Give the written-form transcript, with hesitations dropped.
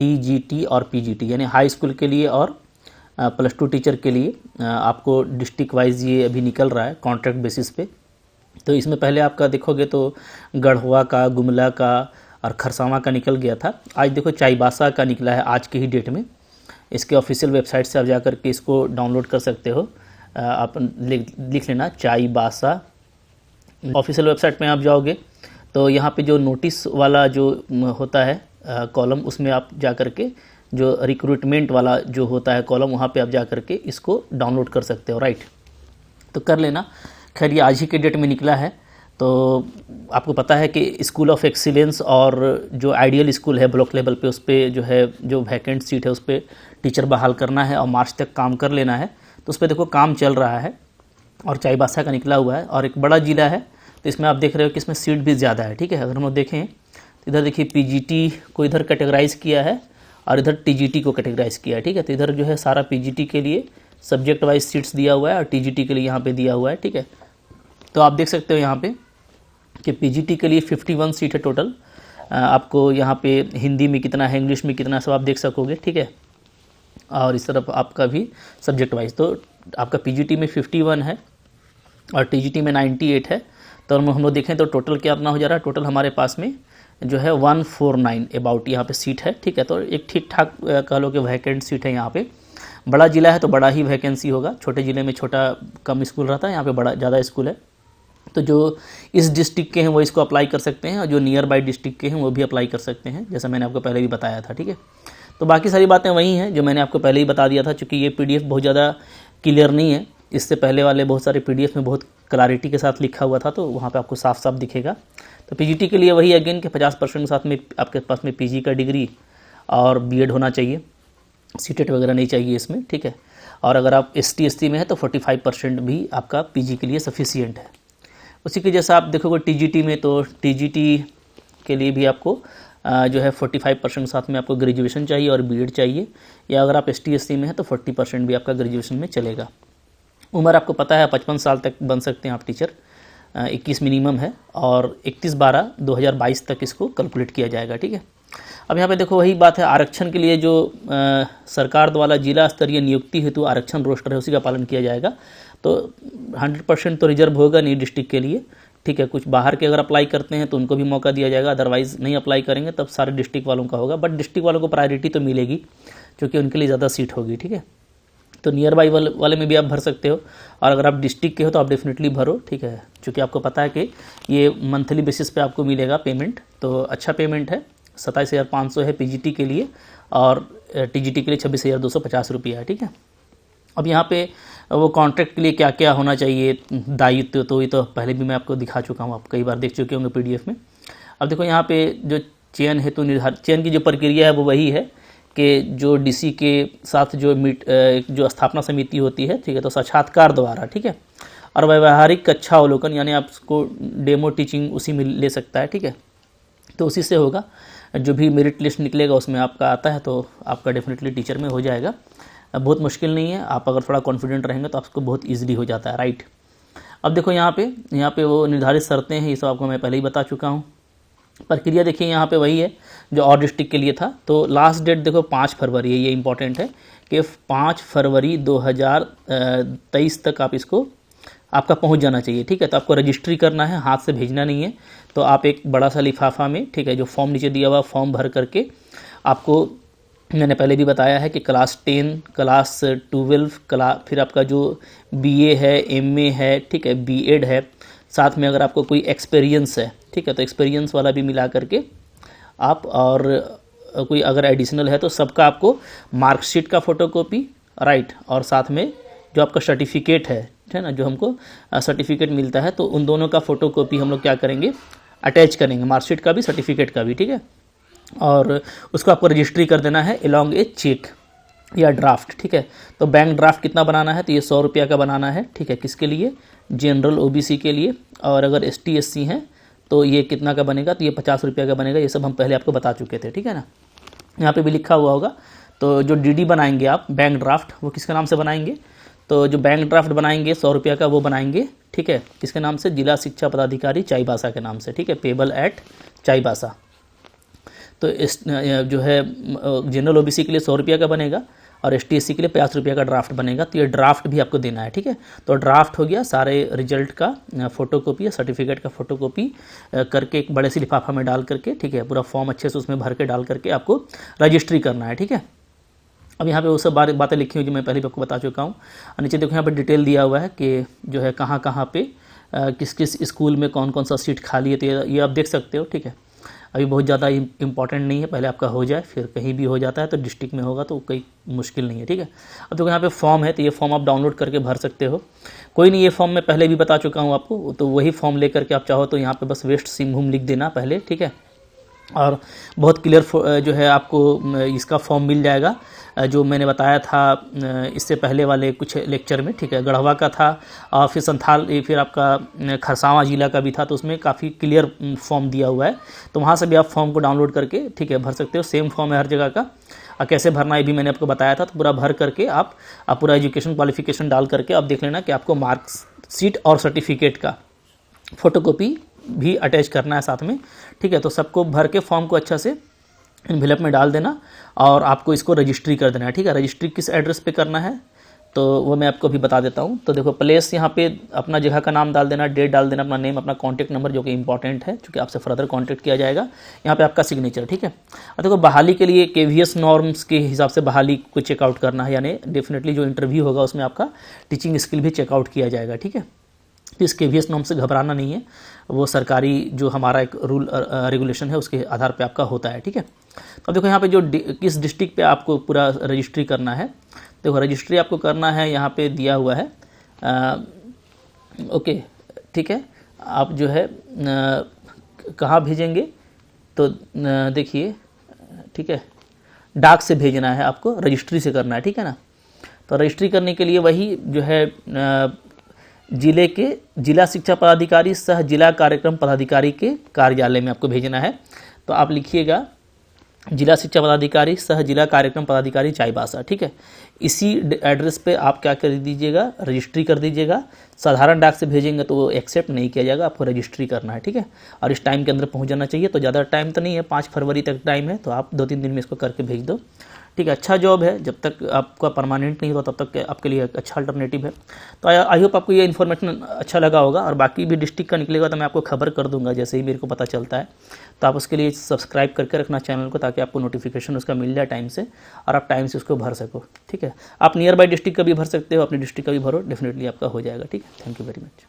TGT और PGT, यानी high school के लिए और +2 टीचर के लिए आपको डिस्ट्रिक्ट वाइज ये अभी निकल रहा है कॉन्ट्रैक्ट बेसिस पे। तो इसमें पहले आपका देखोगे तो गढ़वा का, गुमला का और खरसावां का निकल गया था। आज देखो चाईबासा का निकला है आज की ही डेट में। इसके ऑफिशियल वेबसाइट से आप जाकर के इसको डाउनलोड कर सकते हो। आप लिख लेना चाईबासा। ऑफिशियल वेबसाइट में आप जाओगे तो यहाँ पे जो नोटिस वाला जो होता है कॉलम, उसमें आप जा कर के जो रिक्रूटमेंट वाला जो होता है कॉलम, वहाँ पे आप जा कर के इसको डाउनलोड कर सकते हो, राइट। तो कर लेना। खैर ये आज ही के डेट में निकला है। तो आपको पता है कि स्कूल ऑफ एक्सीलेंस और जो आइडियल स्कूल है ब्लॉक लेवल पे, उस पर जो है जो वैकेंट सीट है उस पर टीचर बहाल करना है और मार्च तक काम कर लेना है। तो उस पर देखो काम चल रहा है और चाईबासा का निकला हुआ है और एक बड़ा ज़िला है। तो इसमें आप देख रहे हो कि इसमें सीट भी ज़्यादा है, ठीक है। अगर हम लोग देखें तो इधर देखिए पीजीटी को इधर कैटेगराइज किया है और इधर टीजीटी को कैटेगराइज किया है, ठीक है। तो इधर जो है सारा पीजीटी के लिए सब्जेक्ट वाइज सीट्स दिया हुआ है और टीजीटी के लिए यहाँ पे दिया हुआ है, ठीक है। तो आप देख सकते हो यहाँ पे कि पीजीटी के लिए 51 सीट है टोटल। आपको यहाँ पे हिंदी में कितना है, इंग्लिश में कितना, सब आप देख सकोगे, ठीक है। और इस तरफ आपका भी सब्जेक्ट वाइज तो आपका पीजीटी में 51 है और टीजीटी में 98 है। तो हम लोग देखें तो टोटल क्या अपना हो जा रहा है, टोटल हमारे पास में जो है 149 अबाउट यहाँ पे सीट है, ठीक है। तो एक ठीक ठाक कह लो कि वैकेंट सीट है यहाँ पे। बड़ा ज़िला है तो बड़ा ही वैकेंसी होगा, छोटे ज़िले में छोटा कम स्कूल रहता है, यहाँ पे बड़ा ज़्यादा स्कूल है। तो जो इस डिस्ट्रिक्ट के हैं वो इसको अप्लाई कर सकते हैं और जो नियर बाई डिस्ट्रिक्ट के हैं वो भी अप्लाई कर सकते हैं, जैसा मैंने आपको पहले भी बताया था, ठीक है। तो बाकी सारी बातें वही हैं जो मैंने आपको पहले ही बता दिया था। चूँकि ये PDF बहुत ज़्यादा क्लियर नहीं है, इससे पहले वाले बहुत सारे PDF में बहुत क्लैरिटी के साथ लिखा हुआ था, तो वहाँ पे आपको साफ साफ दिखेगा। तो पीजीटी के लिए वही अगेन कि 50% के साथ में आपके पास में पीजी का डिग्री और बीएड होना चाहिए, सीटेट वगैरह नहीं चाहिए इसमें, ठीक है। और अगर आप ST SC में है तो 45% भी आपका पीजी के लिए सफिशियंट है। उसी के जैसा आप देखोगे टीजीटी में, तो टीजीटी के लिए भी आपको जो है 45% साथ में आपको ग्रेजुएशन चाहिए और बीएड चाहिए, या अगर आप ST SC में है तो 40% भी आपका ग्रेजुएशन में चलेगा। उम्र आपको पता है 55 साल तक बन सकते हैं आप टीचर, 21 मिनिमम है और 31/12/2022 तक इसको कैलकुलेट किया जाएगा, ठीक है। अब यहाँ पे देखो वही बात है, आरक्षण के लिए जो सरकार द्वारा जिला स्तरीय नियुक्ति हेतु आरक्षण रोस्टर है उसी का पालन किया जाएगा। तो 100% तो रिजर्व होगा नहीं डिस्ट्रिक्ट के लिए, ठीक है। कुछ बाहर के अगर अप्लाई करते हैं तो उनको भी मौका दिया जाएगा, अदरवाइज़ नहीं अप्लाई करेंगे तब सारे डिस्ट्रिक्ट वालों का होगा। बट डिस्ट्रिक्ट वालों को प्रायोरिटी तो मिलेगी क्योंकि उनके लिए ज़्यादा सीट होगी, ठीक है। तो नियर बाई वाले में भी आप भर सकते हो और अगर आप डिस्ट्रिक्ट के हो तो आप डेफिनेटली भरो, ठीक है। क्योंकि आपको पता है कि ये मंथली बेसिस पे आपको मिलेगा पेमेंट, तो अच्छा पेमेंट है। 27,500 है पीजीटी के लिए और टीजीटी के लिए 26,250 रुपया है, ठीक है। अब यहाँ पे वो कॉन्ट्रैक्ट के लिए क्या क्या होना चाहिए दायित्व, तो ये तो पहले भी मैं आपको दिखा चुका हूँ, आप कई बार देख चुके होंगे PDF में। अब देखो यहाँ पे जो चयन हेतु निर्धारित चयन की जो प्रक्रिया है वो वही है कि जो DC के साथ जो स्थापना समिति होती है, ठीक है, तो साक्षात्कार द्वारा, ठीक है, और व्यवहारिक कक्षा अवलोकन, यानी आपको डेमो टीचिंग उसी में ले सकता है, ठीक है। तो उसी से होगा, जो भी मेरिट लिस्ट निकलेगा उसमें आपका आता है तो आपका डेफिनेटली टीचर में हो जाएगा। बहुत मुश्किल नहीं है, आप अगर थोड़ा कॉन्फिडेंट रहेंगे तो आपको बहुत ईजिली हो जाता है, राइट। अब देखो यहाँ पे वो निर्धारित शर्तें हैं, ये सब आपको मैं पहले ही बता चुका हूँ। प्रक्रिया देखिए यहाँ पे वही है जो और डिस्ट्रिक्ट के लिए था। तो लास्ट डेट देखो 5 फरवरी है, ये इंपॉर्टेंट है कि 5 फरवरी 2023 तक आप इसको आपका पहुँच जाना चाहिए, ठीक है। तो आपको रजिस्ट्री करना है, हाथ से भेजना नहीं है। तो आप एक बड़ा सा लिफाफा में, ठीक है, जो फॉर्म नीचे दिया हुआ फॉर्म भर करके, आपको मैंने पहले भी बताया है कि क्लास 10, क्लास 12, फिर आपका जो BA है, MA है, ठीक है, बीएड है, साथ में अगर आपको कोई एक्सपीरियंस है, ठीक है, तो एक्सपीरियंस वाला भी मिला करके आप, और कोई अगर एडिशनल है तो सबका आपको मार्कशीट का फ़ोटोकॉपी, राइट, और साथ में जो आपका सर्टिफिकेट है ना, जो हमको सर्टिफिकेट मिलता है, तो उन दोनों का फ़ोटोकॉपी हम लोग क्या करेंगे, अटैच करेंगे, मार्कशीट का भी सर्टिफिकेट का भी, ठीक है। और उसको आपको रजिस्ट्री कर देना है अलॉन्ग ए चेक या ड्राफ्ट, ठीक है। तो बैंक ड्राफ्ट कितना बनाना है, तो ये 100 रुपया का बनाना है, ठीक है। किसके लिए, जनरल OBC के लिए। और अगर ST SC हैं तो ये कितना का बनेगा, तो ये 50 रुपया का बनेगा। ये सब हम पहले आपको बता चुके थे, ठीक है ना। यहाँ पे भी लिखा हुआ होगा। तो जो DD बनाएंगे आप बैंक ड्राफ्ट, वो किसके नाम से बनाएंगे, तो जो बैंक ड्राफ्ट बनाएंगे 100 रुपया का वो बनाएंगे, ठीक है, किसके नाम से, जिला शिक्षा पदाधिकारी चाईबासा के नाम से, ठीक है, पेबल एट चाईबासा। तो इस जो है जनरल ओबीसी के लिए 100 रुपये का बनेगा और ST SC के लिए 50 रुपये का ड्राफ्ट बनेगा। तो ये ड्राफ्ट भी आपको देना है, ठीक है। तो ड्राफ्ट हो गया, सारे रिजल्ट का फोटोकॉपी या सर्टिफिकेट का फोटोकॉपी करके एक बड़े से लिफाफा में डाल करके, ठीक है, पूरा फॉर्म अच्छे से उसमें भर के डाल करके आपको रजिस्ट्री करना है, ठीक है। अब यहाँ पे वो सब बातें लिखी हुई जो मैं पहले भी आपको बता चुका हूँ। नीचे देखो यहाँ पे डिटेल दिया हुआ है कि जो है कहाँ कहाँ पे किस किस स्कूल में कौन कौन सा सीट खाली है। तो ये आप देख सकते हो, ठीक है। अभी बहुत ज़्यादा इम्पॉर्टेंट नहीं है, पहले आपका हो जाए, फिर कहीं भी हो जाता है तो डिस्ट्रिक्ट में होगा तो कोई मुश्किल नहीं है, ठीक है। अब देखो यहाँ पे फॉर्म है, तो ये फॉर्म आप डाउनलोड करके भर सकते हो। कोई नहीं, ये फॉर्म मैं पहले भी बता चुका हूँ आपको, तो वही फॉर्म लेकर के आप चाहो तो यहाँ पे बस वेस्ट सिंहभूम लिख देना पहले, ठीक है। और बहुत क्लियर जो है आपको इसका फॉर्म मिल जाएगा, जो मैंने बताया था इससे पहले वाले कुछ लेक्चर में, ठीक है। गढ़वा का था और फिर संथाल, फिर आपका खरसावां जिला का भी था, तो उसमें काफ़ी क्लियर फॉर्म दिया हुआ है। तो वहाँ से भी आप फॉर्म को डाउनलोड करके, ठीक है, भर सकते हो। सेम फॉर्म है हर जगह का, और कैसे भरना है भी मैंने आपको बताया था। तो पूरा भर करके आप पूरा एजुकेशन क्वालिफिकेशन डाल करके आप देख लेना कि आपको मार्कशीट और सर्टिफिकेट का फोटोकॉपी भी अटैच करना है साथ में, ठीक है। तो सबको भर के फॉर्म को अच्छा से एनवेलप में डाल देना और आपको इसको रजिस्ट्री कर देना है, ठीक है। रजिस्ट्री किस एड्रेस पे करना है तो वो मैं आपको अभी बता देता हूँ। तो देखो, प्लेस यहाँ पे अपना जगह का नाम डाल देना, डेट डाल देना, अपना नेम, अपना कॉन्टैक्ट नंबर जो कि इंपॉर्टेंट है क्योंकि आपसे फर्दर कॉन्टैक्ट किया जाएगा। यहाँ पे आपका सिग्नेचर, ठीक है। और देखो, बहाली के लिए KVS नॉर्म्स के हिसाब से बहाली को चेकआउट करना है, यानी डेफिनेटली जो इंटरव्यू होगा उसमें आपका टीचिंग स्किल भी चेकआउट किया जाएगा, ठीक है। इस KVS नॉर्म से घबराना नहीं है, वो सरकारी जो हमारा एक रूल रेगुलेशन है उसके आधार पे आपका होता है, ठीक है। तो देखो यहाँ पे जो किस डिस्ट्रिक्ट पे आपको पूरा रजिस्ट्री करना है, देखो रजिस्ट्री आपको करना है यहाँ पे दिया हुआ है, ओके, ठीक है। आप जो है कहाँ भेजेंगे तो देखिए, ठीक है, डाक से भेजना है आपको, रजिस्ट्री से करना है, ठीक है ना। तो रजिस्ट्री करने के लिए वही जो है जिले के जिला शिक्षा पदाधिकारी सह जिला कार्यक्रम पदाधिकारी के कार्यालय में आपको भेजना है। तो आप लिखिएगा जिला शिक्षा पदाधिकारी सह जिला कार्यक्रम पदाधिकारी चाईबासा, ठीक है। इसी एड्रेस पे आप क्या कर दीजिएगा, रजिस्ट्री कर दीजिएगा। साधारण डाक से भेजेंगे तो वो एक्सेप्ट नहीं किया जाएगा, आपको रजिस्ट्री करना है, ठीक है। और इस टाइम के अंदर पहुंच जाना चाहिए, तो ज़्यादा टाइम तो नहीं है, 5 फरवरी तक टाइम है, तो आप 2-3 दिन में इसको करके भेज दो, ठीक है। अच्छा जॉब है, जब तक आपका परमानेंट नहीं होता तब तक आपके लिए अच्छा अल्टरनेटिव है। तो आई होप आपको ये इन्फॉर्मेशन अच्छा लगा होगा, और बाकी भी डिस्ट्रिक्ट का निकलेगा तो मैं आपको खबर कर दूंगा जैसे ही मेरे को पता चलता है। तो आप उसके लिए सब्सक्राइब करके रखना चैनल को, ताकि आपको नोटिफिकेशन उसका मिल जाए टाइम से और आप टाइम से उसको भर सको, ठीक है। आप नियर बाई डिस्ट्रिक्ट का भी भर सकते हो, अपनी डिस्ट्रिक्ट का भी भरो, डेफिनेटली आपका हो जाएगा, ठीक है। Thank you very much.